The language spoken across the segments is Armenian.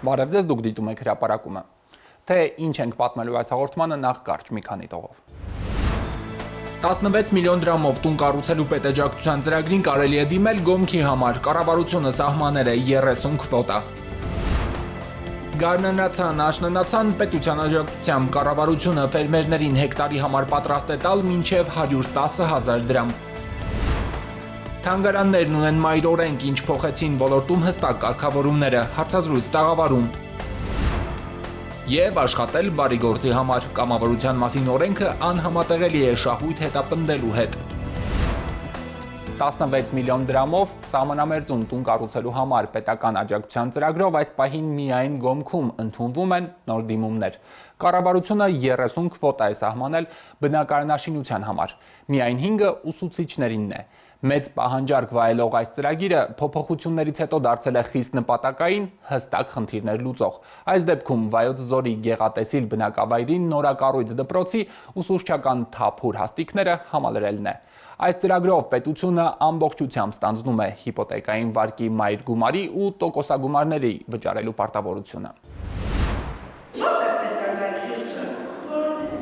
Բարև ձեզ, դուք դիտում եք հրապարակումը։ Թե ինչ ենք պատմելու այս հաղորդմանը, նախ կարճ մի քանի տողով։ 16 միլիոն դրամով տուն կառուցելու պետաջակցության ծրագրին կարելի է դիմել Գոմքի համար, կառավարությունը սահմանել է 30 քվոտա։ Գարնանացան, աշնանացան պետության աջակցությամբ կառավարությունը ֆերմերներին հեկտարի համար պատրաստ է տալ մինչև 110,000 դրամ։ Թանգարաններն ունեն մայր օրենք, ինչ փոխեցին ոլորտում հստակ կարգավորումները, հարցազրույց տաղավարում։ Եվ աշխատել բարի գործի համար, կամավորության մասին օրենքը անհամատեղելի է շահույթ հետապնդելու հետ։ 16 միլիոն դրամով սահմանամերձում տուն կառուցելու համար պետական աջակցության ծրագրով այս պահին միայն Գոմքում ընդունվում են նոր դիմումներ։ Կառավարությունը 30 քվոտա է սահմանել բնակարանաշինության համար, միայն 5-ը ուսուցիչներինն է։ Մեծ պահանջարկ վայելող այս ծրագիրը փոփոխություններից հետո դարձել է խիստ նպատակային, հստակ խնդիրներ լուծող։ Այս դեպքում Վայոց ձորի գեղատեսիլ բնակավայրին նորակառույց դպրոցի ուսուցչական թափուր հաստիքները համալրելն է։ Այս ծրագրով պետությունը ամբողջությամբ ստանձնում է հիպոթեկային վարկի մայր գումարի ու տոկոսագումարների վճարելու պարտավորությունը։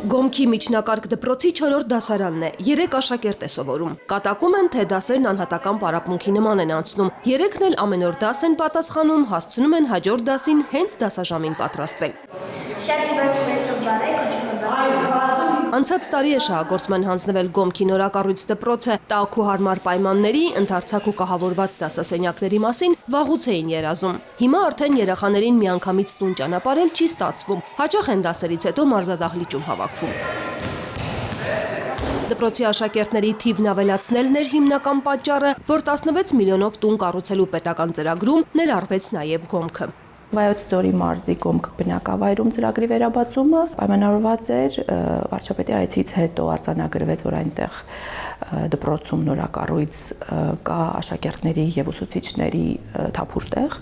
Գոմքի միջնակարգ դպրոցի 4-րդ դասարանն է, 3 աշակերտ է սովորում։ Կատակում են, թե դասերն անհատական պարապմունքի նման են անցնում։ 3-ն էլ ամեն օր դաս են պատասխանում, հասցնում են հաջորդ դասին հենց դասաժամին պատրաստվել։ Անցած տարի է շահագործման հանձնվել Գոմքի նորակառույց դպրոցը, տաք ու հարմար պայմանների, ընդարձակ ու կահավորված դասասենյակների մասին վաղուց էին երազում։ Հիմա արդեն երեխաներին միանգամից տուն ճանապարհել չի ստացվում։ Հաճախ են դասերից հետո մարզադահլիճում հավաքվում։ Դպրոցի աշակերտների թիվն ավելացնելն էր հիմնական պատճառը, որ 16 միլիոնով տուն կառուցելու պետական ծրագրում ներառվեց նաև Գոմքը։ Վայոց ձորի մարզի Գոմք բնակավայրում ծրագրի վերաբացումը պայմանավորված էր վարչապետի այցից հետո արձանագրվեց, որ այնտեղ դպրոցում նորակառույց կա աշակերտների եւ ուսուցիչների թափուր տեղ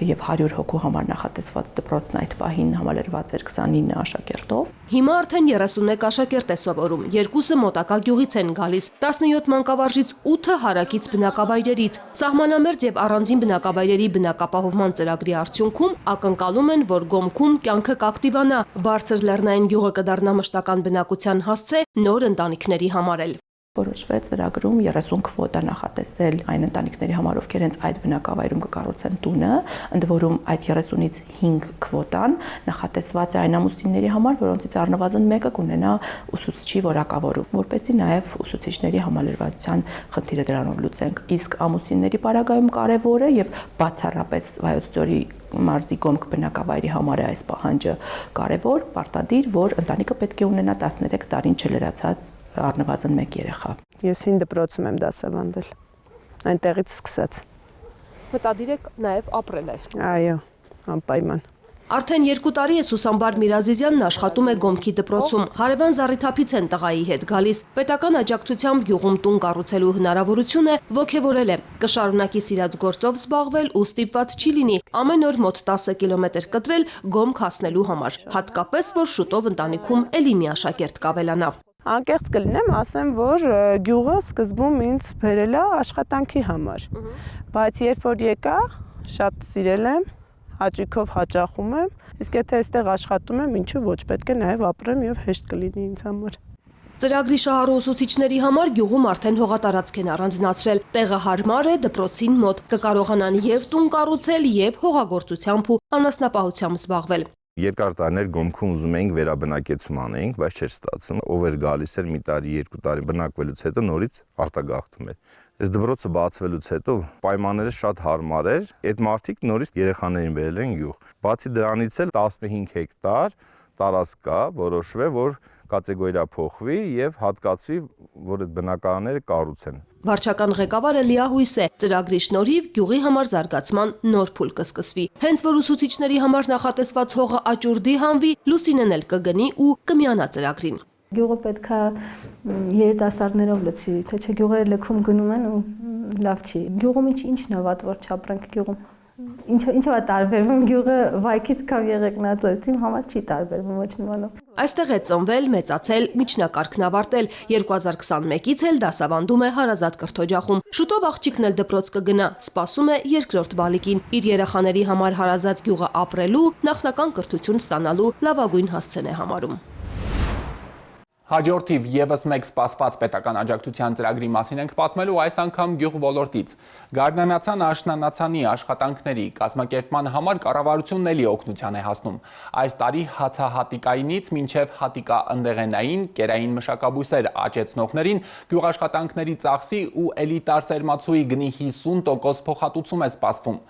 եւ 100 հոգու համար նախատեսված դպրոցն այդ պահին համալրված էր 29 աշակերտով։ Հիմա արդեն 31 աշակերտ է սովորում, 2-ը մոտակա գյուղից են գալիս, 17 մանկավարժից 8-ը հարակից բնակավայրերից։ Սահմանամերձ եւ առանձին բնակավայրերի բնակապահովման ծրագրի արդյունքում ակնկալում են, որ Գոմքում կյանքը կակտիվանա, բարձր լեռնային գյուղը կդառնա մշտական բնակության հասցե նոր ընտանիքների համար էլ։ Որոշվեց ծրագրում 30 քվոտա նախատեսել այն ընտանիքների համար, ովքեր հենց այդ բնակավայրում կկառուցեն տունը, ընդ որում այդ 30-ից 5 քվոտան նախատեսված է այն ամուսինների համար, որոնցից առնվազն մեկը կունենա ուսուցչի որակավորում, որպեսզի նաև ուսուցիչների համալրվածության խնդիրը դրանով լուծենք։ Իսկ ամուսինների պարագայում կարևոր է եւ բացառապես Վայոց ձորի մարզի Գոմք բնակավայրի համար է այս պահանջը կարևոր, պարտադիր, որ ընտանիքը պետք է ունենա 13 տարին չլրացած առնվազն 1 երեխա։ Ես 5 դպրոցում եմ դասավանդել, այնտեղից սկսած։ Մտադիր եք նաև ապրել այս։ Այո, անպայման։ Արդեն 2 տարի է Սուսանբար Միրազիզյանն աշխատում է Գոմքի դպրոցում։ Հարևան Զառիթափից են տղայի հետ գալիս։ Պետական աջակցությամբ գյուղում տուն կառուցելու հնարավորությունը ոգևորել է։ Կշարունակի սիրած գործով զբաղվել ու ստիպված չի լինի ամեն օր մոտ 10 կիլոմետր կտրել Գոմք հասնելու համար։ Հատկապես, որ շուտով ընտանիքում էլի մի աշակերտ կավելանա։ Անկեղծ կլինեմ, ասեմ, որ գյուղը սկզբում ինձ բերել է աշխատանքի համար։ Բայց երբ որ եկա, շատ սիրել եմ, հաճույքով հաճախում եմ, իսկ եթե այստեղ աշխատում եմ, ինչու ոչ, պետք է նաև ապրեմ եւ հեշտ կլինի ինձ համար։ Ծրագրի շահառու ուսուցիչների համար գյուղում արդեն հողատարածք են առանձնացրել։ Տեղը հարմար է դպրոցին մոտ, կկարողանան եւ տուն կառուցել, եւ հողագործությամբ ու անասնապահությամբ զբաղվել։ Երկար տարիներ Գոմքում ուզում էինք վերաբնակեցում անեինք, բայց չէր ստացվում։ Ով էր գալիս էր մի տարի, 2 տարի բնակվելուց հետո նորից արտագաղթում էր։ Այս դպրոցը բացվելուց հետո պայմանները շատ հարմար էր։ Այդ մարդիկ նորից երեխաներին բերել են գյուղ։ Բացի դրանից էլ 15 հեկտար տարածք կա, որոշվել, որ կատեգորիա փոխվի եւ հատկացվի, որ այդ բնակարանները կառուցեն։ Վարչական ղեկավարը լիահույս է, ծրագրի շնորհիվ գյուղի համար զարգացման նոր փուլ կսկսվի։ Հենց որ ուսուցիչների համար նախատեսված հողը աճուրդի հանվի, Լուսինեն էլ կգնի ու կմիանա ծրագրին։ Գյուղը պետքա երիտասարդներով լցի, թե չէ գյուղերը լքում գնում են ու լավ չի։ Գյուղում ինչն է վատ, որ չապրենք գյուղում։ Ինչով է տարբերվում գյուղը Վայքից կամ Եղեգնաձորից, իմ համար չի տարբերվում ոչ մի բանով։ Այստեղ է ծնվել, մեծացել, միջնակարգն ավարտել, 2021-ից էլ դասավանդում է Հարազատ կրթօջախում։ Շուտով աղջիկն էլ դպրոց կգնա, սպասում է երկրորդ բալիկին։ Իր երեխաների համար Հարազատ գյուղը ապրելու, նախնական կրթություն ստանալու լավագույն հասցեն է համարում։ Հաջորդիվ եւս մեկ սպասված պետական աջակցության ծրագրի մասին ենք պատմելու, այս անգամ գյուղ ոլորտից։ Գարնանացան աշնանացանի աշխատանքների կազմակերպման համար կառավարությունն էլի օգնության է հասնում։ Այս տարի հացահատիկայինից մինչև հատիկա ընդեղենային, կերային մշակաբույսեր աճեցնողներին գյուղաշխատանքների ծախսի ու էլիտար սերմացուի գնի 50% փոխհատուցում է սպասվում։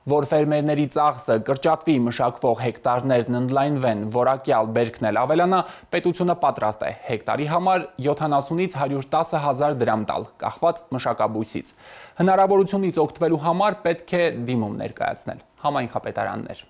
Որ ֆերմերների ծախսը կրճատվի, մշակվող հեկտարներն ընդլայնվեն, որակյալ բերքն էլ ավելանա, պետությունը պատրաստ է հեկտարի համար 70-ից 110 հազար դրամ տալ, կախված մշակաբույսից։ Հնարավորությունից օգտվելու համար պետք է դիմում ներկայացնել։ Համայնքապետարաններ։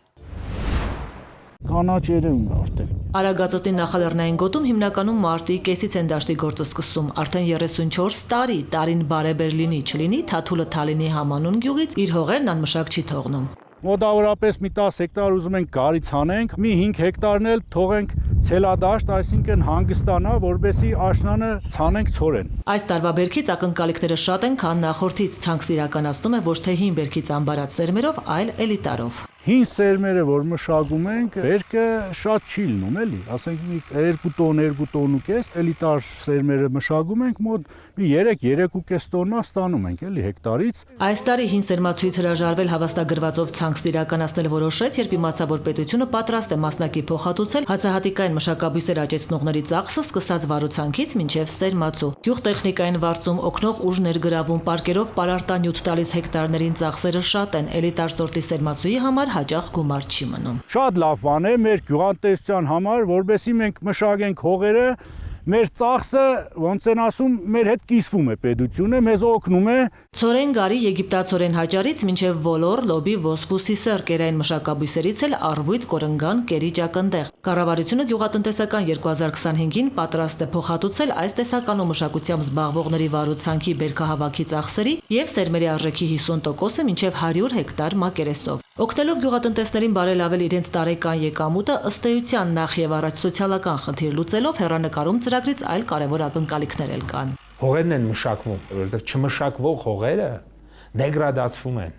Կանաչերը արդեն։ Արագածոտի նախալեռնային գոտում հիմնականում մարտի կեսից են դաշտի գործը սկսում, արդեն 34 տարի, տարին բարեբեր լինի չլինի, Թաթուլը Թալինի Համանուն գյուղից իր հողերն անմշակ չի թողնում։ Մոտավորապես մի 10 հեկտար ուզում ենք գարից հանենք, մի 5 հեկտարն էլ թողենք ցելադաշտ, այսինքն հանգստանա, որբեսի աշնանը ցանենք ցորեն։ Այս տարվա բերքից ակնկալիքները շատ են, քան նախորդից, ցանքն իրականացնում է ոչ թե հին բերքից ամբարած սերմերով, այլ էլիտարով։ Հին սերմերը, որ մշակում ենք, բերքը շատ չի լինում, էլի, ասենք 2 տոն, 2 տոն ու կես, էլիտար սերմերը մշակում ենք, մոտ մի 3-3.5 տոննա ստանում ենք, էլի, հեկտարից։ Այս տարի հին սերմացուից հրաժարվել հավաստագրվածով ցանքն իրականացնել որոշեց, երբ իմացավ, որ պետությունը պատրաստ է մասնակի փոխհատուցել հացահատիկային մշակաբույսեր աճեցնողների ծախսը սկսած վարուցանքից մինչև սերմացու։ Գյուղտեխնիկային վարձում օգնող ուժ ներգրավում պարկերով պարարտանյութ տալիս հեկտարներին ծախսերը շատ են, էլիտար սորտի սերմացուի համար հաճախ գումար չի մնում։ Շատ լավ բան է մեր գյուղատնտեսության համար, որբեսի մենք մշակենք հողերը, մեր ծախսը, ոնց են ասում, մեր հետ կիսվում է պետությունը, մեզ օգնում է։ Ցորեն գարի եգիպտացորեն հաճարից մինչև ոլոր, լոբի, ոսպու, սիսեր կերային մշակաբույսերից էլ առվույթ, կորնգան, կերիճ ակնդեղ։ Կառավարությունը գյուղատնտեսական 2025-ին պատրաստ է փոխհատուցել այս տեսականու մշակությամբ զբաղվողների վարուցանքի բերքահավաքի ծախսերի եւ սերմերի արժեքի 50%-ը մինչև 100 հեկտար մակերեսով։ Օգնելով գյուղատնտեսներին բարելավել իրենց տարեկան եկամուտը, ըստ էության նախ եւ առաջ սոցիալական խնդիր լուծելով հեռանկարում ծրագրից այլ կարևոր ակնկալիքներ էլ կան։ Հողերն են մշակվում, որովհետեւ չմշակվող հողերը դեգրադացվում են։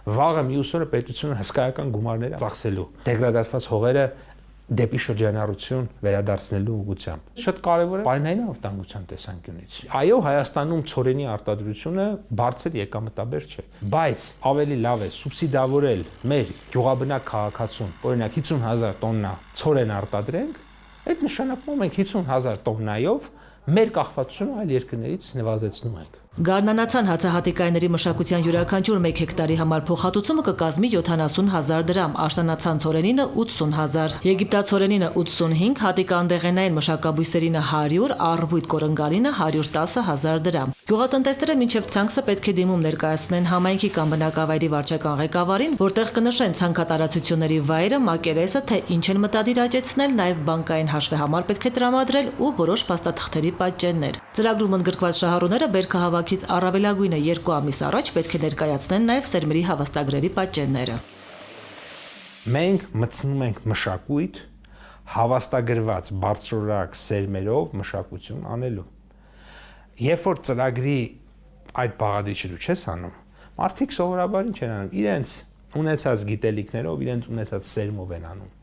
Վաղը մյուս օրը պետությունը հսկայական գումարներ ծախսելու դեգրադացված հողերը դեպի շրջանառություն վերադարձնելու ուղղությամբ։ Շատ կարևոր է պայմանային անվտանգության տեսանկյունից։ Այո, Հայաստանում ցորենի արտադրությունը բարձր եկամտաբեր չէ, բայց ավելի լավ է սուբսիդավորել մեր գյուղաբնակ քաղաքացուն, օրինակ 50,000 տոննա ցորեն արտադրենք, այդ նշանակում մենք 50,000 տոննայով մեր կախվածությունը այլ երկրներից նվազեցնում ենք։ Գարնանացան հացահատիկայինների մշակության յուրաքանչյուր 1 հեկտարի համար փոխհատուցումը կկազմի 70,000 դրամ, աշնանացան ցորենինը 80,000, եգիպտացորենինը 85, հատիկա անդեղենային մշակաբույսերինը 100, առվույթ կորնգալինը 110,000 դրամ։ Գյուղատնտեսները մինչև ցանքսը պետք է դիմում ներկայացնեն համայնքի կամ բնակավայրի վարչական ղեկավարին, որտեղ կնշեն ցանքատարածությունների վայրը, մակերեսը, թե ինչ են մտադիր աճեցնել, նաև բանկային հաշվեհամար պետք է տրամադրել ու որոշ փաստաթղթերի պատճեններ։ Ծրագրում ընդգրկված շահառուները բերքահավաքից առավելագույնը 2 ամիս առաջ պետք է ներկայացնեն նաև սերմերի հավաստագրերի պատճենները։ Մենք մտցնում ենք մշակույթ հավաստագրված բարձրորակ սերմերով մշակություն անելու։ Երբ որ ծրագրի այդ բաղադրիչը չես անում, մարդիկ սովորաբար ինչ են անում, իրենց ունեցած գիտելիքներով, իրենց ունեցած սերմով են անում։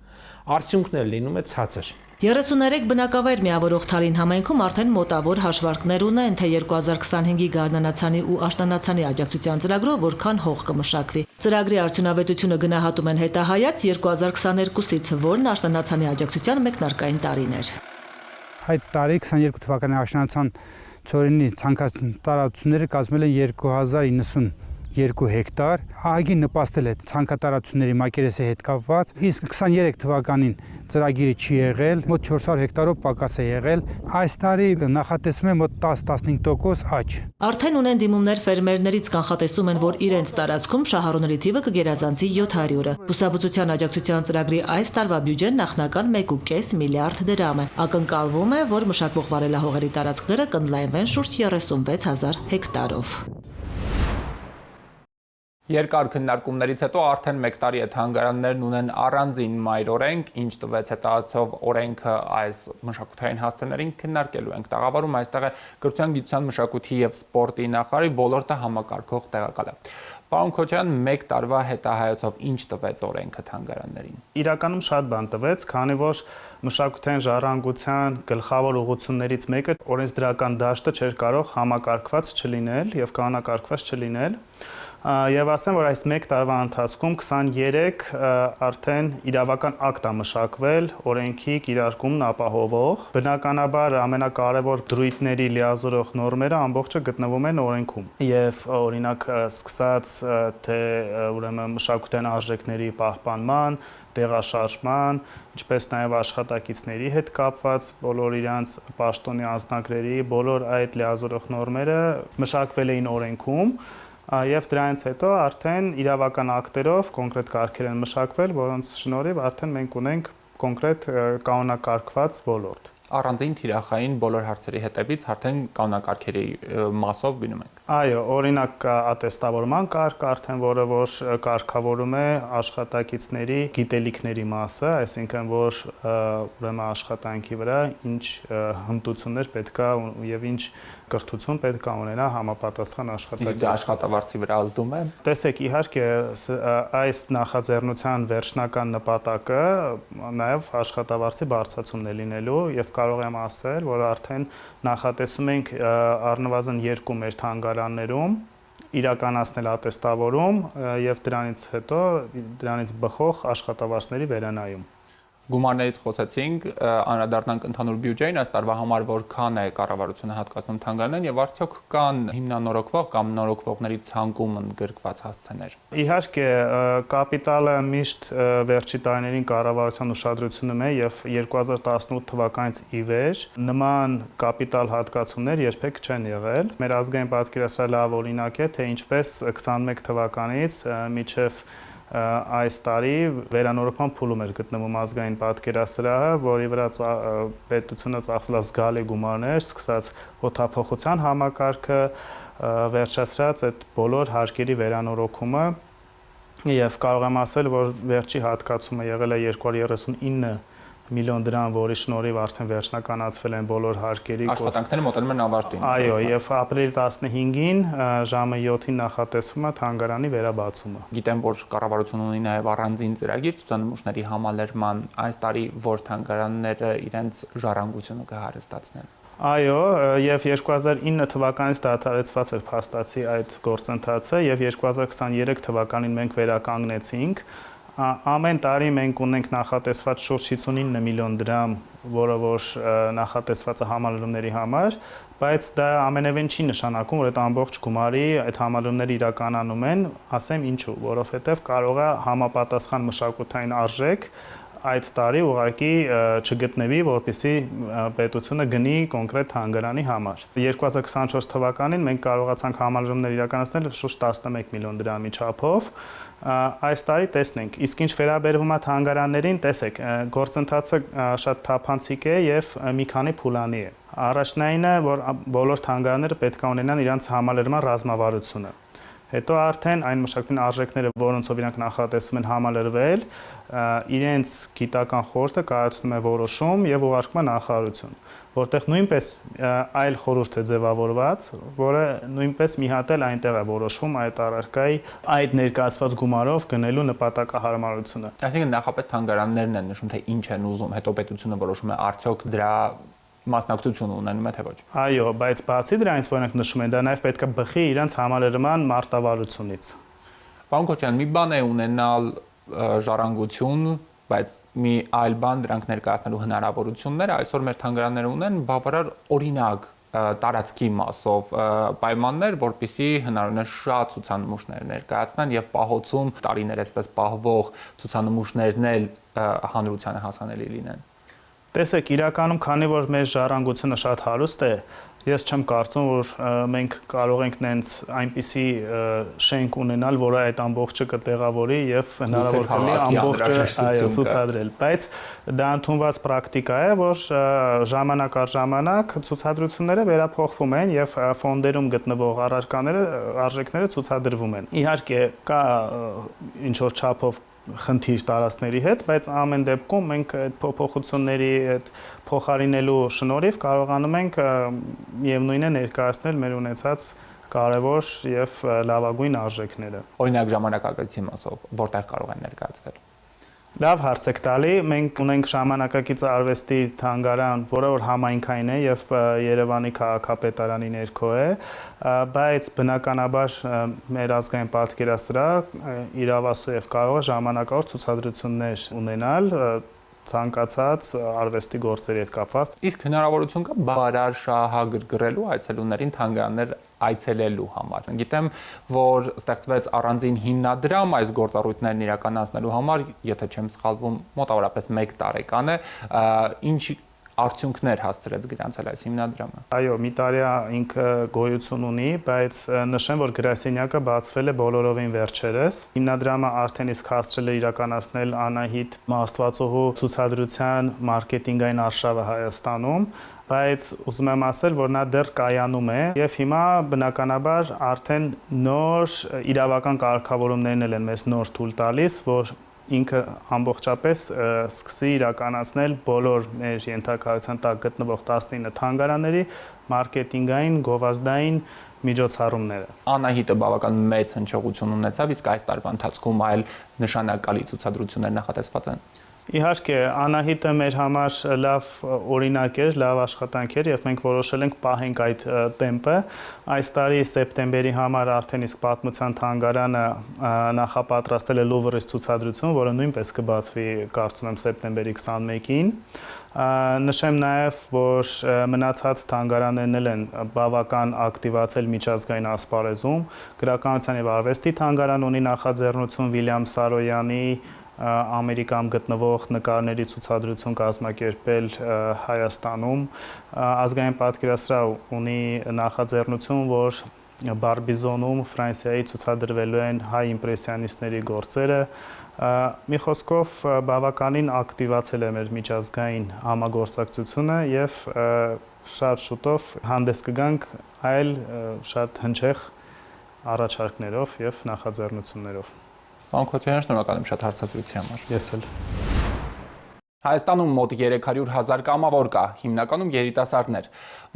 Արդյունքն էլ լինում է ցածր։ 33 բնակավայր միավորող Թալին համայնքում արդեն մոտավոր հաշվարկներ ունեն, թե 2025-ի գարնանացանի ու աշնանացանի աջակցության ծրագրով որքան հող կմշակվի։ Ծրագրի արդյունավետությունը գնահատում են հետահայաց 2022-ից, որն աշնանացանի աջակցության մեկնարկային տարին էր։ Այդ տարի 22 թվականի աշնանացան ցորենի ցանքատարածությունները կազմել են 2092 հեկտար, ԱՀԳ-ին նպաստել է ցանքատարածությունների մակերեսի հետ կապված, իսկ 23 թվականին ծրագիրը չի եղել, մոտ 400 հեկտարով պակաս է եղել, այս տարի նախատեսվում է մոտ 10-15% աճ։ Արդեն ունեն դիմումներ ֆերմերներից, կանխատեսում են, որ իրենց տարածքում շահառուների թիվը կգերազանցի 700-ը։ Բուսաբուծության աջակցության ծրագրի այս տարվա բյուջեն նախնական 1.5 միլիարդ դրամ է։ Ակնկալվում է, որ մշակվող վարելահողերի տարածքները կընդլայնվեն շուրջ 36,000 հեկտարով։ Երկար քննարկումներից հետո արդեն 1 տարի է թանգարաններն ունեն առանձին մայրօրենք, ինչ տվեց հետաացող օրենքը այս մշակութային հասցեներին քննարկելու ենք։ Տաղավարում այստեղ է Կրթության, գիտության, մշակույթի եւ սպորտի նախարարի ոլորտը համակարգող տեղակալը։ Պարոն Քոչարյան, 1 տարվա հետահայացով ինչ տվեց օրենքը թանգարաններին։ Իրականում շատ բան տվեց, քանի որ մշակութային ժառանգության գլխավոր ուղղություններից մեկը օրենսդրական դաշտը չէր կարող համակարգված չլինել եւ կանոնակարգված չլինել։ Եվ ասեմ, որ այս 1 տարվա ընթացքում 23 արդեն իրավական ակտ է մշակվել օրենքի կիրարկումն ապահովող։ Բնականաբար ամենակարևոր դրույթների լիազորող նորմերը ամբողջը գտնվում են օրենքում։ Եվ օրինակ սկսած թե ուրեմն մշակութային արժեքների պահպանման, տեղաշարժման, ինչպես նաև աշխատակիցների հետ կապված բոլոր իրանց պաշտոնի անձնագրերի, բոլոր այդ լիազորող նորմերը մշակվել էին օրենքում։ Եվ դրանից հետո արդեն իրավական ակտերով կոնկրետ կարգեր են մշակվել, որոնց շնորհիվ արդեն մենք ունենք կոնկրետ կանոնակարգված ոլորտ։ Առանձին թիրախային բոլոր հարցերի հետևից արդեն կանոնակարգերի մասով գնում ենք։ Այո, օրինակ ատեստավորման կարգ արդեն, որը որ կարգավորում է աշխատակիցների գիտելիքների մասը, այսինքն որ ուրեմն աշխատանքի վրա ինչ հմտություններ պետքա եւ ինչ կրթություն պետքա ունենա համապատասխան աշխատակիցը։ Աշխատավարձի վրա ազդում է։ Տեսեք, իհարկե այս նախաձեռնության վերջնական նպատակը նաեւ աշխատավարձի բարձրացումն է լինելու եւ կարող եմ ասել, որ արդեն նախատեսում ենք առնվազն 2 մեր թանգարաններում իրականացնել ատեստավորում եւ դրանից հետո դրանից բխող աշխատավարձների վերանայում։ Գումարներից խոսեցինք, անդրադառնանք ընդհանուր բյուջեին, այս տարվա համար որքան է կառավարությունը հատկացնում թանգարաններին եւ արդյոք կան հիմնանորոգվող կամ նորոգվողների ցանկում ընդգրկված հասցեներ։ Իհարկե, կապիտալը միշտ վերջի տարիներին կառավարության ուշադրությունում է եւ 2018 թվականից ի վեր նման կապիտալ հատկացումներ երբեք չեն եղել։ Մեր ազգային պատկերասրահը լավ օրինակ է, թե ինչպես 21 թվականից մինչեւ այս տարի վերանորոգման փուլում էր գտնվում ազգային պատկերասրահը, որի վրա պետությունը ծախսել է զգալի գումարներ, սկսած օդափոխության համակարգը, վերջացրած այդ բոլոր հարկերի վերանորոգումը եւ կարող եմ ասել, որ վերջի հատկացումը եղել է 239 միլիոն դրամ, որի շնորհիվ արդեն վերջնականացվել են բոլոր հարկերի աշխատանքները մոտենում են ավարտին։ Այո, եւ ապրիլի 15-ին ժամը 7-ին նախատեսվում է թանգարանի վերաբացումը։ Գիտեմ, որ կառավարությունը ունի նաեւ առանձին ծրագիր ցուցանմուշների համալրման, այս տարի որ թանգարանները իրենց ժառանգությունը կհարստացնեն։ Այո, եւ 2009 թվականից դադարեցված էր փաստացի այդ գործընթացը եւ 2023 թվականին մենք վերականգնեցինք։ Ամեն տարի մենք ունենք նախատեսված շուրջ 59 միլիոն դրամ, որը որ նախատեսված է համալրումների համար, բայց դա ամենևին չի նշանակում, որ այդ ամբողջ գումարի այդ համալրումները իրականանում են, ասեմ ինչու, որովհետև կարող է համապատասխան մշակութային արժեք այդ տարի ուղղակի չգտնվի, որպեսզի պետությունը գնի կոնկրետ թանգարանի համար։ 2024 թվականին մենք կարողացանք համալրումներ իրականացնել շուրջ 11 միլիոն դրամի չափով։ Այս տարի տեսնենք, իսկ ինչ վերաբերվում է թանգարաններին, տեսեք, գործընթացը շատ թափանցիկ է եւ մի քանի փուլանի է։ Առաջնայինը, որ բոլոր թանգարանները պետք է ունենան իրենց համալրման ռազմավարությունը։ Հետո արդեն այն մշակութային արժեքները, որոնցով իրանք նախատեսում են համալրվել, իրենց գիտական խորհուրդը կայացնում է որոշում եւ ուղարկում է նախարարություն, որտեղ նույնպես այլ խորհուրդ է ձևավորված, որը նույնպես մի հատ էլ այնտեղ է որոշվում այդ առարկայի այդ ներկայացված գումարով գնելու նպատակահարմարությունը։ Այսինքն նախապես թանգարաններն են նշում, թե ինչ են ուզում, հետո պետությունը որոշում է արդյոք դրա մասնակցություն ունենում է թե ոչ։ Այո, բայց բացի դրանից, որոնք նշում են, դա նաև պետք է բխի իրենց համալրման մարտավարությունից։ Պարոն Քոչարյան, մի բան է ունենալ ժառանգություն, բայց մի այլ բան դրանք ներկայացնելու հնարավորությունները այսօր մեր թանգարանները ունեն բավարար օրինակ տարածքի մասով պայմաններ, որպեսզի հնարավորինս շատ ցուցանմուշներ ներկայացնեն եւ պահոցում տարիներ այսպես պահվող ցուցանմուշներն էլ հանրությանը հասանելի լինեն։ Տեսեք, իրականում քանի որ մեր ժառանգությունը շատ հարուստ է, Ես չեմ կարծում, որ մենք կարող ենք նենց այնպիսի շենք ունենալ, որը այդ ամբողջը կտեղավորի եւ հնարավոր կլինի ամբողջը ցուցադրել, բայց դա ընդունված պրակտիկա է, որ ժամանակ առ ժամանակ ցուցադրությունները վերափոխվում են եւ ֆոնդերում գտնվող արժեքները ցուցադրվում են։ Իհարկե կա ինչ որ չափով խնդիր տարածքների հետ, բայց ամեն դեպքում մենք այդ փոփոխությունների այդ փոխարինելու շնորհիվ կարողանում ենք միևնույնն է ներկայացնել մեր ունեցած կարևոր եւ լավագույն արժեքները։ Օրինակ ժամանակակցի մասով որտեղ կարող են ներկայացվել։ Լավ հարց եք տալի, մենք ունենք ժամանակակից արվեստի թանգարան, որը որ համայնքային է եւ Երևանի քաղաքապետարանի ներքո է, բայց բնականաբար մեր ազգային պատկերասրահ իրավասու եւ կարող է ժամանակավոր ցուցադրություններ ունենալ ցանկացած արվեստի գործերի հետ կապված։ Իսկ հնարավորություն կա բարար շահագրգռելու այցելուներին թանգարաններ այցելելու համար։ Գիտեմ, որ ստեղծվեց առանձին հիմնադրամ այս գործառույթներն իրականացնելու համար, եթե չեմ սխալվում, մոտավորապես 1 տարեկան է, ինչ արդյունքներ հասցրեց գրանցել այս հիմնադրամը։ Այո, մի տարի ինքը գոյություն ունի, բայց նշեմ, որ գրասենյակը բացվել է բոլորովին վերջերս։ Հիմնադրամը արդեն իսկ հասցրել է իրականացնել Անահիտ Աստվածուհու ցուցադրության մարքեթինգային արշավը Հայաստանում, բայց ուզում եմ ասել, որ նա դեռ կայանում է եւ հիմա բնականաբար արդեն նոր իրավական կարգավորումներն են մեզ նոր թույլ տալիս, որ ինքը ամբողջապես սկսի իրականացնել բոլոր մեր ենթակայության տակ գտնվող 19 թանգարանների մարքեթինգային, գովազդային միջոցառումները։ Անահիտը բավական մեծ հնչողություն ունեցավ, իսկ այս տարվա ընթացքում այլ նշանակալի ցուցադրություններ նախատեսված են։ Իհարկե, Անահիտը մեր համար լավ օրինակ էր, լավ աշխատանք էր եւ մենք որոշել ենք պահենք այդ տեմպը։ Այս տարի սեպտեմբերի համար արդեն իսկ պատմության թանգարանը նախապատրաստել է Լուվրից ցուցադրություն, որը նույնպես կբացվի, կարծում եմ, սեպտեմբերի 21-ին։ Նշեմ նաեւ, որ մնացած թանգարաններն են բավական ակտիվացել միջազգային ասպարեզում։ Գրականության եւ արվեստի թանգարան ունի նախաձեռնություն Վիլյամ Սարոյանի Ամերիկայում գտնվող նկարների ցուցադրություն կազմակերպել Հայաստանում։ Ազգային պատկերասրահ ունի նախաձեռնություն, որ Բարբիզոնում Ֆրանսիայի ցուցադրվելու են հայ իմպրեսիոնիստների գործերը։ Մի խոսքով բավականին ակտիվացել է մեր միջազգային համագործակցությունը եւ շատ շուտով հանդես կգանք այլ շատ հնչեղ առաջարկներով եւ նախաձեռնություններով։ Անկոթյան, շնորհակալ եմ շատ հարցազրույցի համար։ Ես էլ։ Հայաստանում մոտ 300,000 կամավոր կա, հիմնականում երիտասարդներ։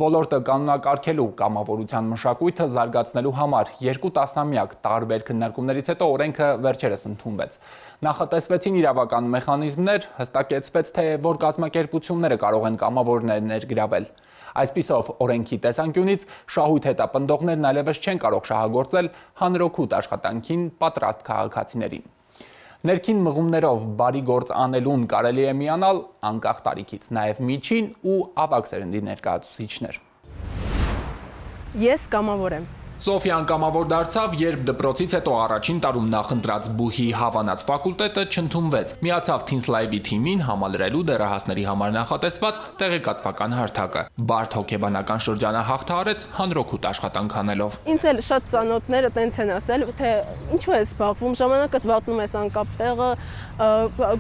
Ոլորտը կանոնակարգելու կամավորության մշակույթը զարգացնելու համար 2 տասնամյակ տարբեր քննարկումներից հետո օրենքը վերջերս ընդունվեց։ Նախատեսվեցին իրավական մեխանիզմներ, հստակեցվեց, թե որ կազմակերպությունները կարող են կամավորներ ներգրավել։ Այսպիսով, օրենքի տեսանկյունից շահույթ հետապնդողներն այլևս չեն կարող շահագործել հանրօգուտ աշխատանքին պատրաստ քաղաքացիներին։ Ներքին մղումներով բարի գործ անելուն կարելի է միանալ անկախ տարիքից, նաև միջին ու ավագ սերնդի ներկայացուցիչներ։ Ես կամավոր եմ։ Սոֆիան կամավոր դարձավ, երբ դպրոցից հետո առաջին տարում նախընտրած բուհի հավանած ֆակուլտետը չընդունվեց։ Միացավ Teens Live-ի թիմին համալրելու դեռահասների համար նախատեսված տեղեկատվական հարթակը։ Բարդ հոգեբանական շրջանը հաղթահարեց հանրօգուտ աշխատանք անելով։ Ինձ էլ շատ ծանոթները տենց են ասել, թե ինչու ես զբաղվում, ժամանակդ վատնում ես անկապ տեղը,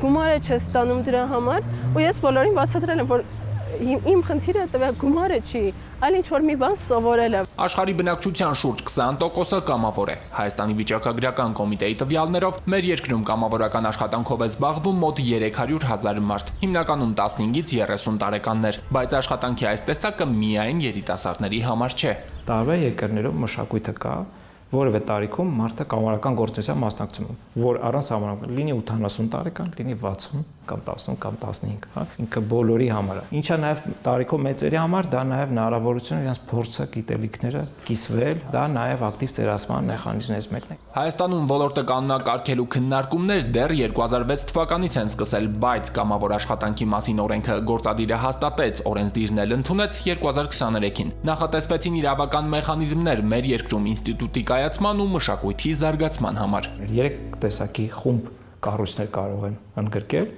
գումար չես ստանում դրա համար, ու ես բոլորին բացատրել եմ, որ իմ խնդիրը տվյալ գումարը չի, այլ ինչ որ մի բան սովորելը։ Աշխարհի բնակչության շուրջ 20%-ը կամավոր է։ Հայաստանի վիճակագրական կոմիտեի տվյալներով մեր երկրում կամավորական աշխատանքով է զբաղվում մոտ 300,000 մարդ, հիմնականում 15-ից 30 տարեկաններ, բայց աշխատանքի այս տեսակը միայն երիտասարդների համար չէ։ Տարբեր երկրներում մշակույթը կա, որևէ տարիքում մարդը կամավորական գործունեության մասնակցում է, որ առանց սահմանափակ լինի 80 տարեկան, լինի 60 կամ 10 կամ 15, հա, ինքը բոլորի համար է։ Ինչա նաև տարիքով մեծերի համար, դա նաև հնարավորություն իրենց փորձը, գիտելիքները կիսվել, դա նաև ակտիվ ծերացման մեխանիզմներից մեկն է։ Հայաստանում ոլորտը կանոնակարգելու քննարկումներ դեռ 2006 թվականից են սկսել, բայց կամավոր աշխատանքի մասին օրենքը գործադիրը հաստատեց, օրենսդիրն էլ ընդունեց 2023-ին։ Նախատեսվեցին իրավական մեխանիզմներ մեր երկրում ինստիտուտի կայացման ու մշակույթի զարգացման համար։ 3 տեսակի խումբ կառույցներ կարող են ընդգրկել։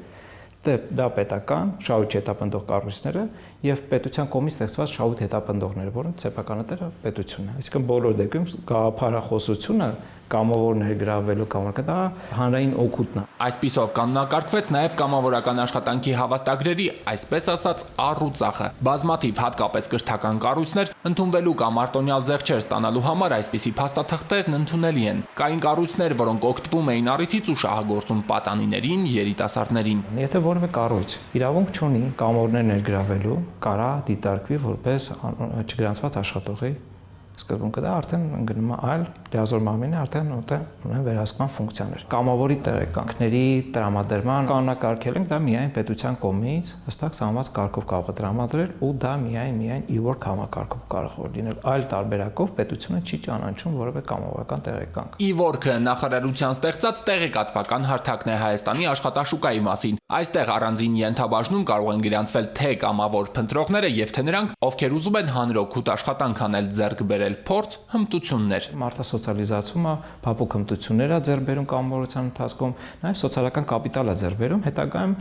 դա պետական շահույթ հետապնդող կառույցները եւ պետության կողմից ստեղծված շահույթ հետապնդողները, որոնց սեփականատերը պետությունն է։ Այսինքն բոլոր դեպքում գաղափարախոսությունը կամավոր ներգրավելու կամ դա հանրային օգուտն է։ Այսպիսով կանոնակարգվեց նաև կամավորական աշխատանքի հավաստագրերի, այսպես ասած, առուծախը։ Բազմաթիվ հատկապես կրթական կառույցներ ընդունվելու կամ արտոնյալ զեղչեր ստանալու համար այսպիսի փաստաթղթերն ընդունելի են։ Կային կառույցներ, որոնք օգտվում էին առիթից ու շահագործում պատանիներին, երիտասարդներին։ Եթե որևէ կառույց իրավունք չունի կամավորներ ներգրավելու, կարա դիտարկվի որպես չգրանցված աշխատողի սկզբունքը դա արդեն ընկնում է այլ լիազոր մարմինի արդեն ունեն վերահսկման ֆունկցիաներ։ Կամավորի տեղեկանքների տրամադրման կանոնակարգել ենք դա միայն պետության կողմից հստակ սահմանված կարգով կարող է տրամադրել ու դա միայն e-work համակարգով կարող է լինել։ Այլ տարբերակով պետությունը չի ճանաչում որևէ կամավորական տեղեկանք։ E-work-ը նախարարության ստեղծած տեղեկատվական հարթակն է Հայաստանի աշխատաշուկայի մասին։ Այստեղ առանձին ենթաբաժնում կարող են գրանցվել թե կամավոր փնտրողները եւ թե նրանք, ովքեր ուզում են հանրօգուտ աշխատանք անել ձեռք բերել փորձ, հմտություններ։ Մարդասոցիալիզացումը, փափուկ հմտություններ է ձեռք բերում կամավորության ընթացքում, նաև սոցիալական կապիտալ է ձեռք բերում, հետագայում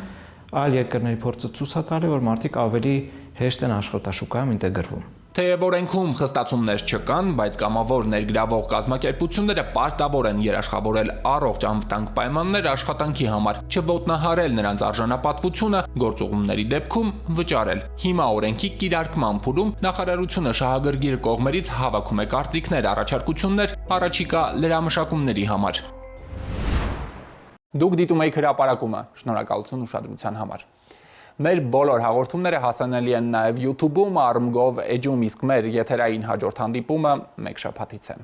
այլ երկրների փորձը ցույց է տալի, որ մարդիկ ավելի հեշտ են աշխատաշուկայում ինտեգրվում։ Թեև օրենքում խստացումներ չկան, բայց կամավոր ներգրավող կազմակերպությունները պարտավոր են երաշխավորել առողջ անվտանգ պայմաններ աշխատանքի համար, չոտնահարել նրանց արժանապատվությունը, գործուղումների դեպքում վճարել։ Հիմա օրենքի կիրարկման փուլում նախարարությունը շահագրգիռ կողմերից հավաքում է կարծիքներ, առաջարկություններ առաջիկա լրամշակումների համար։ Դուք դիտում եք հրապարակումը, շնորհակալություն ուշադրության համար։ Մեր բոլոր հաղորդումները հասանելի են նաև YouTube-ում, Armgov Edge-ում, իսկ մեր եթերային հաջորդ հանդիպումը մեկ շաբաթից է։